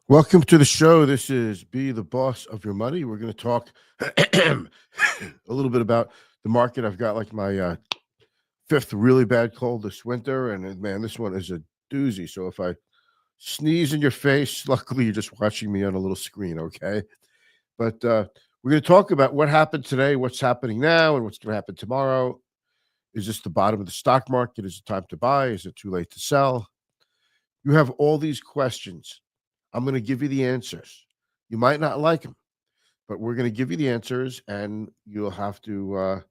Welcome to the show. This is Be the Boss of Your Money. We're going to talk a little bit about the market. I've got like my fifth really bad cold this winter, and man, this one is a doozy. So if I sneeze in your face, luckily you're just watching me on a little screen, okay? But we're going to talk about what happened today, what's happening now, and what's going to happen tomorrow. Is this the bottom of the stock market? Is it time to buy? Is it too late to sell? You have all these questions. I'm going to give you the answers. You might not like them, but we're going to give you the answers and you'll have to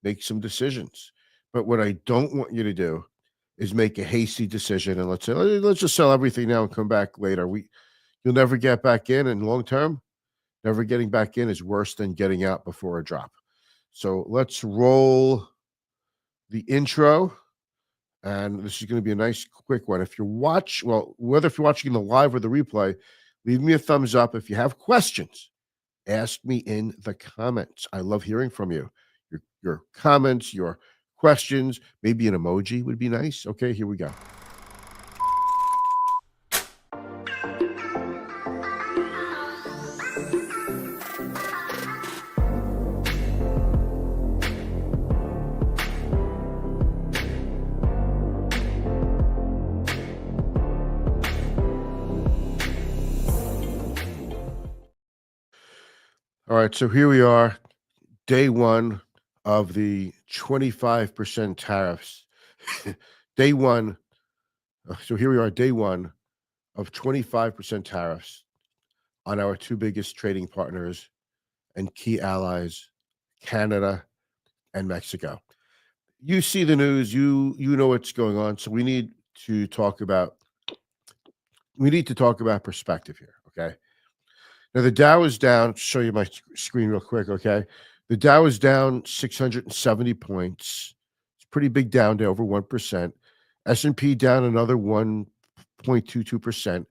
make some decisions. But what I don't want you to do is make a hasty decision and let's say, let's just sell everything now and come back later. You'll never get back in, and long term, never getting back in is worse than getting out before a drop. So let's roll the intro. And this is going to be a nice quick one. If whether if you're watching the live or the replay, leave me a thumbs up. If you have questions, ask me in the comments. I love hearing from you. Your comments, your questions, maybe an emoji would be nice. Okay, here we go. All right, so here we are, day one of the 25% tariffs. Day one. So here we are, day one of 25% tariffs on our two biggest trading partners and key allies, Canada and Mexico. You see the news, you know what's going on. So we need to talk about perspective here, okay? Now, the Dow is down. Show you my screen real quick, okay? The Dow is down 670 points. It's a pretty big down to over 1%. S&P down another 1.22%.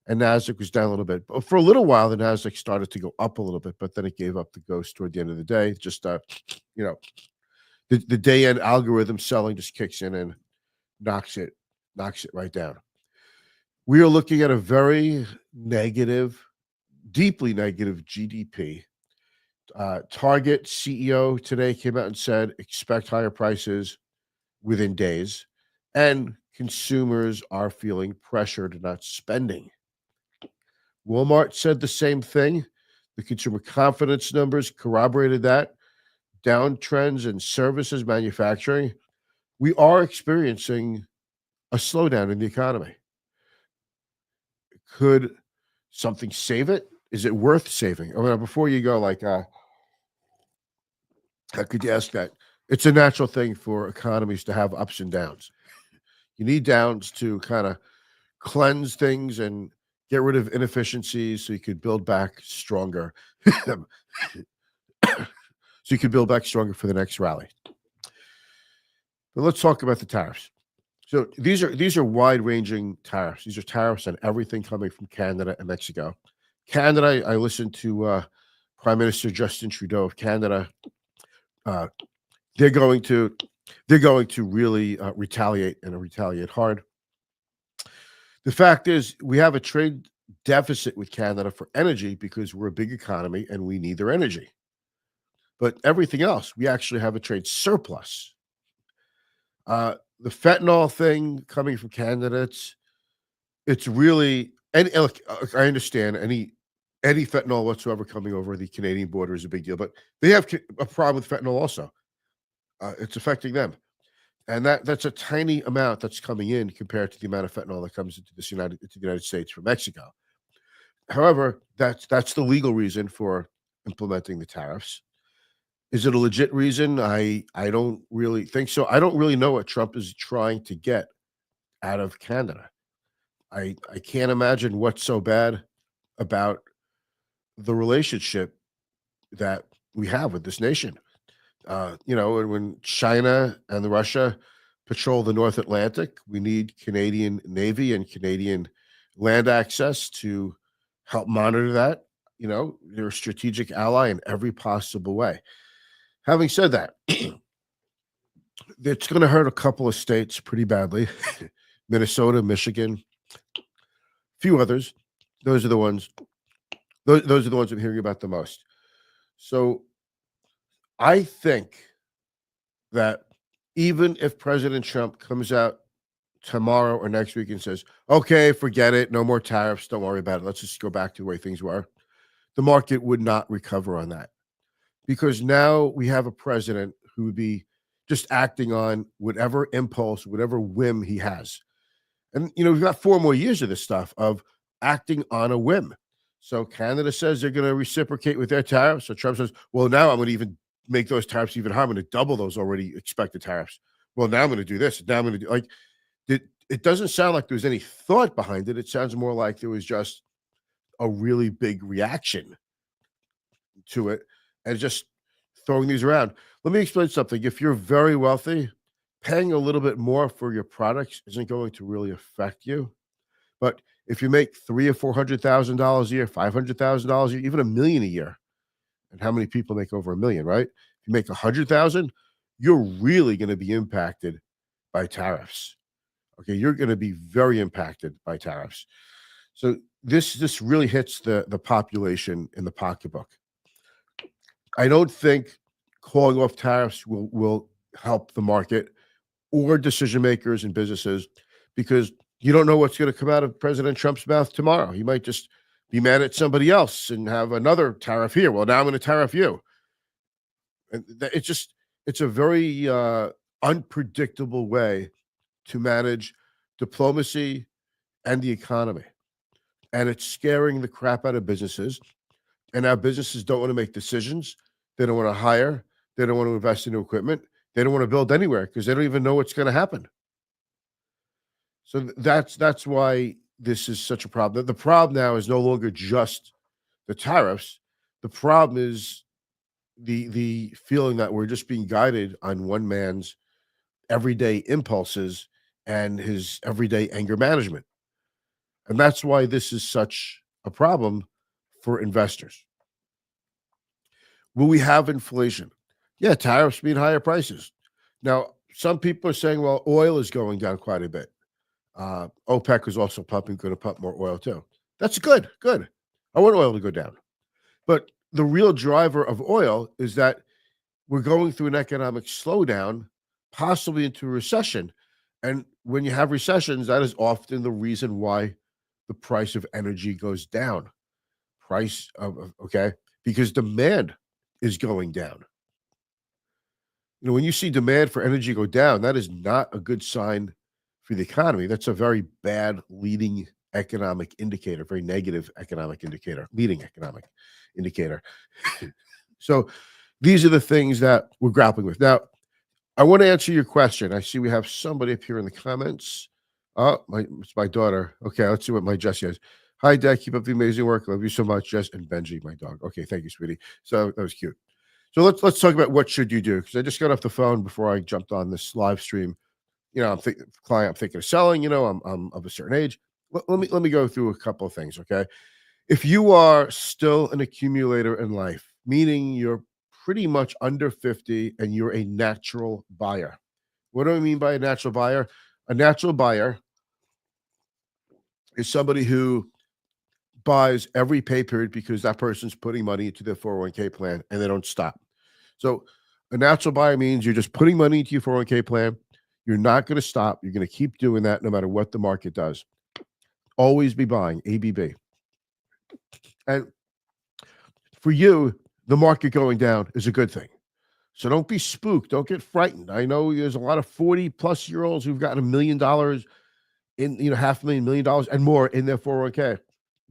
And NASDAQ was down a little bit. But for a little while, the NASDAQ started to go up a little bit, but then it gave up the ghost toward the end of the day. Just, the day-end algorithm selling just kicks in and knocks it right down. We are looking at a very deeply negative GDP. Target CEO today came out and said, expect higher prices within days. And consumers are feeling pressured, not spending. Walmart said the same thing. The consumer confidence numbers corroborated that. Downtrends in services, manufacturing. We are experiencing a slowdown in the economy. Could something save it? Is it worth saving? I mean, before you go, how could you ask that? It's a natural thing for economies to have ups and downs. You need downs to kind of cleanse things and get rid of inefficiencies so you could build back stronger. So you could build back stronger for the next rally. But let's talk about the tariffs. So these are wide-ranging tariffs. These are tariffs on everything coming from Canada and Mexico. Canada, I listened to Prime Minister Justin Trudeau of Canada. They're going to really retaliate and retaliate hard. The fact is, we have a trade deficit with Canada for energy because we're a big economy and we need their energy. But everything else, we actually have a trade surplus. The fentanyl thing coming from Canada, it's really, and look, I understand any fentanyl whatsoever coming over the Canadian border is a big deal, but they have a problem with fentanyl also. It's affecting them. And that's a tiny amount that's coming in compared to the amount of fentanyl that comes into the United States from Mexico. However, that's the legal reason for implementing the tariffs. Is it a legit reason? I don't really think so. I don't really know what Trump is trying to get out of Canada. I can't imagine what's so bad about the relationship that we have with this nation. When China and Russia patrol the North Atlantic, we need Canadian Navy and Canadian land access to help monitor that. They're a strategic ally in every possible way. Having said that, it's going to hurt a couple of states pretty badly. Minnesota, Michigan, a few others. Those are the ones. Those are the ones I'm hearing about the most. So I think that even if President Trump comes out tomorrow or next week and says, "Okay, forget it, no more tariffs, don't worry about it. Let's just go back to the way things were," the market would not recover on that because now we have a president who would be just acting on whatever impulse, whatever whim he has. And we've got 4 more years of this stuff of acting on a whim. So Canada says they're going to reciprocate with their tariffs. So Trump says, "Well, now I'm going to even make those tariffs even higher. I'm going to double those already expected tariffs. Well, now I'm going to do this. Now I'm going to do like it doesn't sound like there was any thought behind it. It sounds more like there was just a really big reaction to it and just throwing these around. Let me explain something. If you're very wealthy, paying a little bit more for your products isn't going to really affect you. But if you make three or $400,000 a year, $500,000 a year, even $1 million a year, and how many people make over $1 million, right? If you make 100,000, you're really going to be impacted by tariffs. Okay, you're going to be very impacted by tariffs. So this really hits the population in the pocketbook. I don't think calling off tariffs will help the market or decision makers and businesses because you don't know what's going to come out of President Trump's mouth tomorrow. He might just be mad at somebody else and have another tariff here. Well, now I'm going to tariff you. And it's a very unpredictable way to manage diplomacy and the economy. And it's scaring the crap out of businesses. And now businesses don't want to make decisions. They don't want to hire. They don't want to invest in new equipment. They don't want to build anywhere because they don't even know what's going to happen. So that's why this is such a problem. The problem now is no longer just the tariffs. The problem is the feeling that we're just being guided on one man's everyday impulses and his everyday anger management. And that's why this is such a problem for investors. Will we have inflation? Yeah, tariffs mean higher prices. Now, some people are saying, well, oil is going down quite a bit. OPEC is also going to pump more oil too. That's good. Good. I want oil to go down. But the real driver of oil is that we're going through an economic slowdown, possibly into a recession. And when you have recessions, that is often the reason why the price of energy goes down. Because demand is going down. When you see demand for energy go down, that is not a good sign for the economy. That's a very bad leading economic indicator, very negative economic indicator, leading economic indicator. So these are the things that we're grappling with. Now, I want to answer your question. I see we have somebody up here in the comments. Oh, it's my daughter. Okay, let's see what my Jess says. Hi, Dad. Keep up the amazing work. Love you so much, Jess and Benji, my dog. Okay, thank you, sweetie. So that was cute. So let's talk about what should you do, because I just got off the phone before I jumped on this live stream. I'm thinking of selling. I'm of a certain age. Let me go through a couple of things. Okay, if you are still an accumulator in life, meaning you're pretty much under 50 and you're a natural buyer. What do I mean by a natural buyer? A natural buyer is somebody who buys every pay period because that person's putting money into their 401k plan and they don't stop. So a natural buyer means you're just putting money into your 401k plan. You're not going to stop. You're going to keep doing that no matter what the market does. Always be buying ABB. And for you, the market going down is a good thing. So don't be spooked. Don't get frightened. I know there's a lot of 40-plus-year-olds who've gotten $1 million in, $500,000, $1 million and more in their 401k.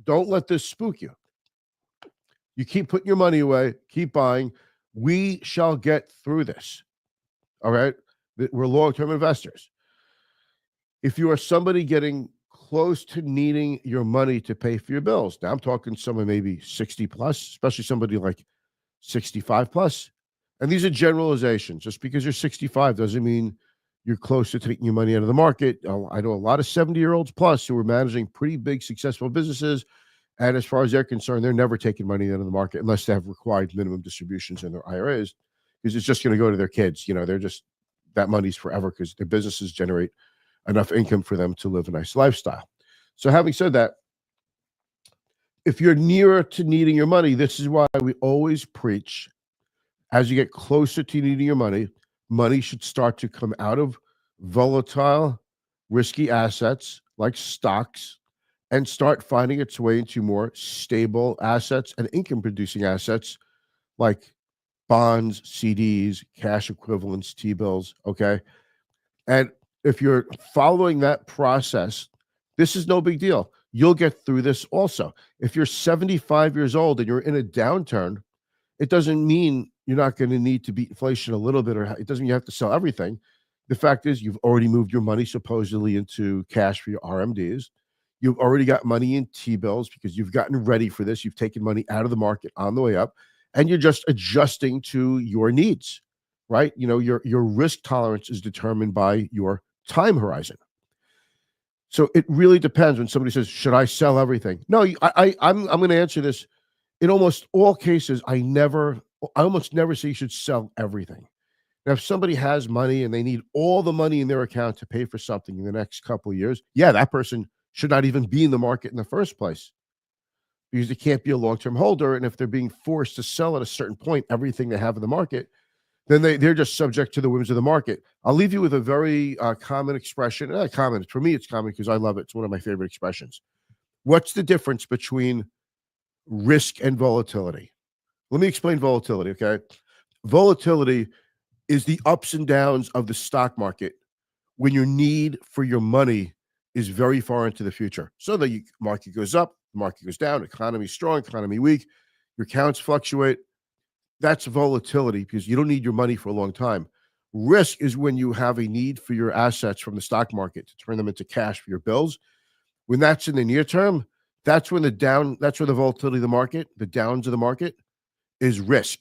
Don't let this spook you. You keep putting your money away, keep buying. We shall get through this. All right? We're long-term investors. If you are somebody getting close to needing your money to pay for your bills, now I'm talking someone maybe 60 plus, especially somebody like 65 plus. And these are generalizations. Just because you're 65 doesn't mean you're close to taking your money out of the market. I know a lot of 70-year-olds plus who are managing pretty big, successful businesses. And as far as they're concerned, they're never taking money out of the market unless they have required minimum distributions in their IRAs, because it's just going to go to their kids. They're just, that money's forever because their businesses generate enough income for them to live a nice lifestyle. So having said that, if you're nearer to needing your money, this is why we always preach as you get closer to needing your money, money should start to come out of volatile, risky assets like stocks and start finding its way into more stable assets and income producing assets like bonds, CDs, cash equivalents, T bills. Okay. And if you're following that process, this is no big deal. You'll get through this also. If you're 75 years old and you're in a downturn, it doesn't mean you're not going to need to beat inflation a little bit, or it doesn't mean you have to sell everything. The fact is, you've already moved your money supposedly into cash for your RMDs. You've already got money in T bills because you've gotten ready for this. You've taken money out of the market on the way up, and you're just adjusting to your needs, right? You know, your risk tolerance is determined by your time horizon. So it really depends when somebody says, "Should I sell everything?" No, I'm going to answer this. In almost all cases, I almost never say you should sell everything. Now, if somebody has money and they need all the money in their account to pay for something in the next couple of years, yeah, that person should not even be in the market in the first place because they can't be a long-term holder. And if they're being forced to sell at a certain point everything they have in the market, then they're just subject to the whims of the market. I'll leave you with a very common expression. Common. For me, it's common because I love it. It's one of my favorite expressions. What's the difference between risk and volatility? Let me explain volatility, okay? Volatility is the ups and downs of the stock market when your need for your money is very far into the future. So the market goes up, the market goes down, economy strong, economy weak, your accounts fluctuate. That's volatility because you don't need your money for a long time. Risk is when you have a need for your assets from the stock market to turn them into cash for your bills. When that's in the near term, that's when that's where the volatility of the market, the downs of the market is risk.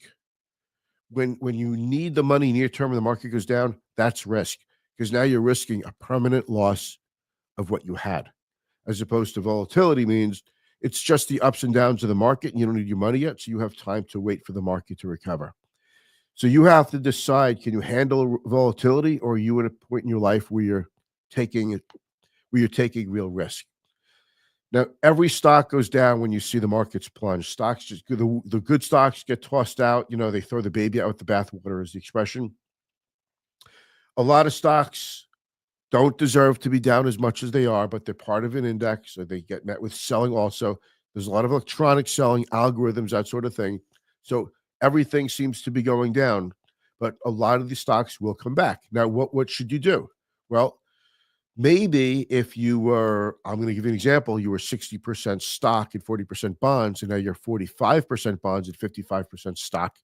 When you need the money near term and the market goes down, that's risk because now you're risking a permanent loss of what you had, as opposed to volatility means it's just the ups and downs of the market and you don't need your money yet, so you have time to wait for the market to recover. So you have to decide: can you handle volatility, or are you at a point in your life where you're taking real risk? Now, every stock goes down when you see the markets plunge. Stocks just the good stocks get tossed out. You know, they throw the baby out with the bathwater, is the expression. A lot of stocks don't deserve to be down as much as they are, but they're part of an index, so they get met with selling also. There's a lot of electronic selling, algorithms, that sort of thing. So everything seems to be going down, but a lot of these stocks will come back. Now, what should you do? Well, maybe if you were, I'm going to give you an example, you were 60% stock and 40% bonds, and now you're 45% bonds and 55% stock.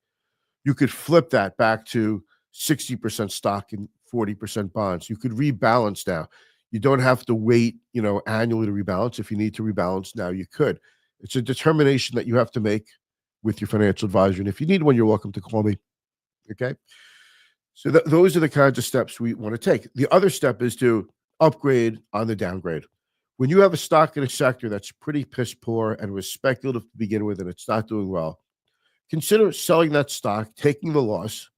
You could flip that back to 60% stock and 40% bonds. You could rebalance now. You don't have to wait, annually to rebalance. If you need to rebalance now, you could. It's a determination that you have to make with your financial advisor. And if you need one, you're welcome to call me. Okay. So those are the kinds of steps we want to take. The other step is to upgrade on the downgrade. When you have a stock in a sector that's pretty piss poor and was speculative to begin with and it's not doing well, consider selling that stock, taking the loss,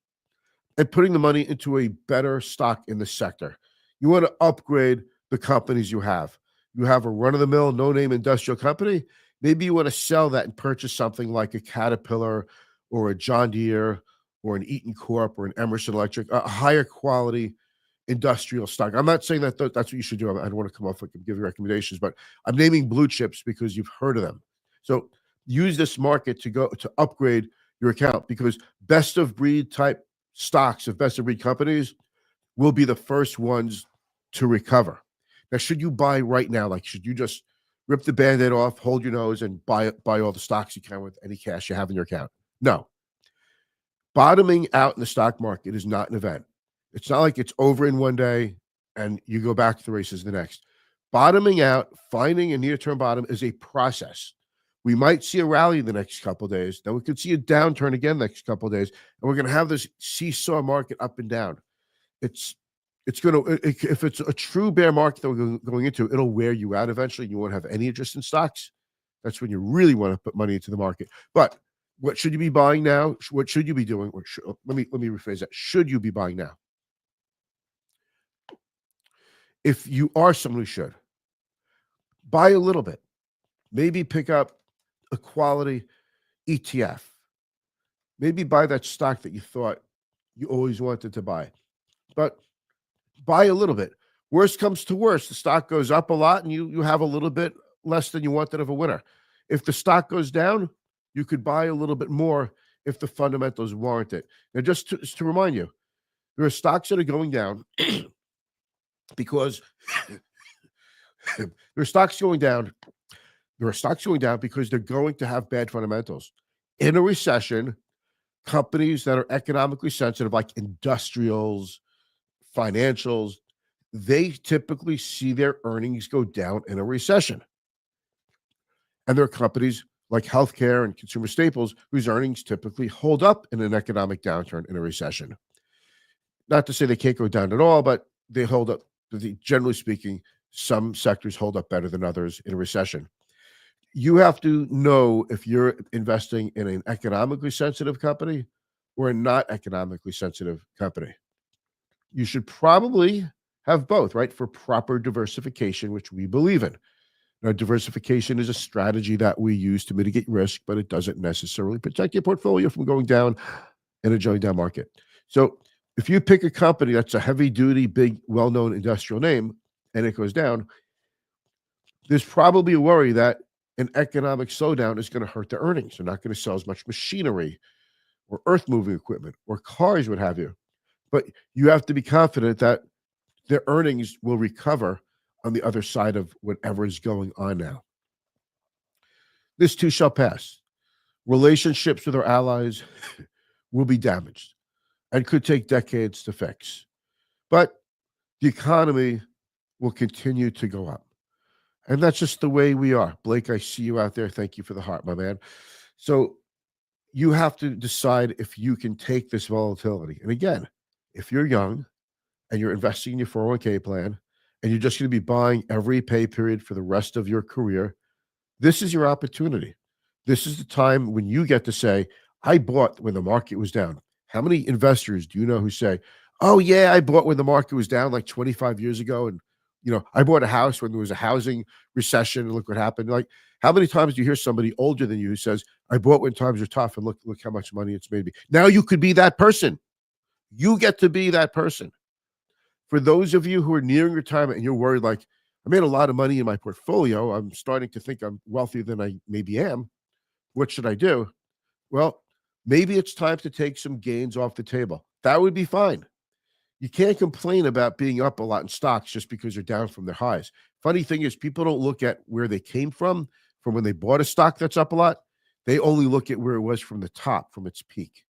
and putting the money into a better stock in the sector. You want to upgrade the companies you have. You have a run-of-the-mill, no-name industrial company. Maybe you want to sell that and purchase something like a Caterpillar or a John Deere or an Eaton Corp or an Emerson Electric, a higher quality industrial stock. I'm not saying that that's what you should do. I don't want to come off like I'm giving recommendations, but I'm naming blue chips because you've heard of them. So use this market to upgrade your account, because best of breed type stocks of best of breed companies will be the first ones to recover. Now, should you buy right now? Like, should you just rip the Band-Aid off, hold your nose, and buy all the stocks you can with any cash you have in your account? No. Bottoming out in the stock market is not an event. It's not like it's over in one day and you go back to the races the next. Bottoming out, finding a near-term bottom, is a process. We might see a rally in the next couple of days. Then we could see a downturn again next couple of days, and we're going to have this seesaw market up and down. It's going to, if it's a true bear market that we're going into, it'll wear you out eventually. You won't have any interest in stocks. That's when you really want to put money into the market. But what should you be buying now? What should you be doing? Let me rephrase that. Should you be buying now? If you are someone who should, buy a little bit. Maybe pick up a quality ETF. Maybe buy that stock that you thought you always wanted to buy, but buy a little bit. Worst comes to worst, the stock goes up a lot and you have a little bit less than you wanted of a winner. If the stock goes down, you could buy a little bit more if the fundamentals warrant it. Now, just to remind you, there are stocks that are going down because there are stocks going down. There are stocks going down because they're going to have bad fundamentals. In a recession, companies that are economically sensitive, like industrials, financials, they typically see their earnings go down in a recession. And there are companies like healthcare and consumer staples whose earnings typically hold up in an economic downturn in a recession. Not to say they can't go down at all, but they hold up. Generally speaking, some sectors hold up better than others in a recession. You have to know if you're investing in an economically sensitive company or a not economically sensitive company. You should probably have both, right? For proper diversification, which we believe in. Now, diversification is a strategy that we use to mitigate risk, but it doesn't necessarily protect your portfolio from going down in a going down market. So if you pick a company that's a heavy duty, big, well-known industrial name and it goes down, there's probably a worry that an economic slowdown is going to hurt their earnings. They're not going to sell as much machinery or earth moving equipment or cars, what have you. But you have to be confident that their earnings will recover on the other side of whatever is going on now. This too shall pass. Relationships with our allies will be damaged and could take decades to fix. But the economy will continue to go up. And that's just the way we are. Blake, I see you out there. Thank you for the heart, my man. So you have to decide if you can take this volatility. And again, if you're young and you're investing in your 401k plan and you're just going to be buying every pay period for the rest of your career, this is your opportunity. This is the time when you get to say, I bought when the market was down. How many investors do you know who say, oh, yeah, I bought when the market was down like 25 years ago. And, I bought a house when there was a housing recession. And look what happened. Like, how many times do you hear somebody older than you who says, I bought when times are tough and look how much money it's made me. Now you could be that person. You get to be that person. For those of you who are nearing retirement and you're worried, like, I made a lot of money in my portfolio. I'm starting to think I'm wealthier than I maybe am. What should I do? Well, maybe it's time to take some gains off the table. That would be fine. You can't complain about being up a lot in stocks just because they're down from their highs. Funny thing is, people don't look at where they came from when they bought a stock that's up a lot. They only look at where it was from the top, from its peak.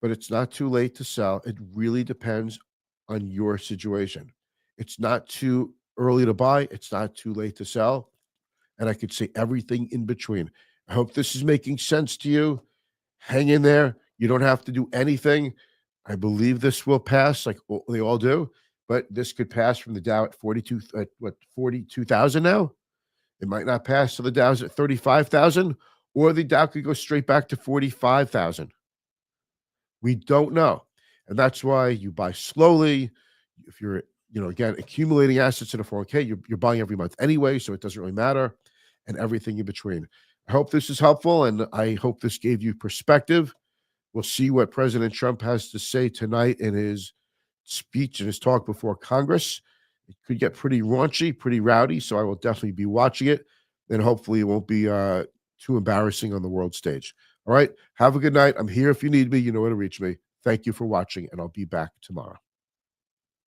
But it's not too late to sell. It really depends on your situation. It's not too early to buy. It's not too late to sell. And I could say everything in between. I hope this is making sense to you. Hang in there. You don't have to do anything. I believe this will pass, like they all do. But this could pass from the Dow at 42,000 now. It might not pass to the Dow's at 35,000, or the Dow could go straight back to 45,000. We don't know. And that's why you buy slowly. If you're, again, accumulating assets in a 401k, you're buying every month anyway, so it doesn't really matter, and everything in between. I hope this is helpful, and I hope this gave you perspective. We'll see what President Trump has to say tonight in his speech and his talk before Congress. It could get pretty raunchy, pretty rowdy, so I will definitely be watching it. And hopefully it won't be too embarrassing on the world stage. All right. Have a good night. I'm here if you need me. You know where to reach me. Thank you for watching, and I'll be back tomorrow.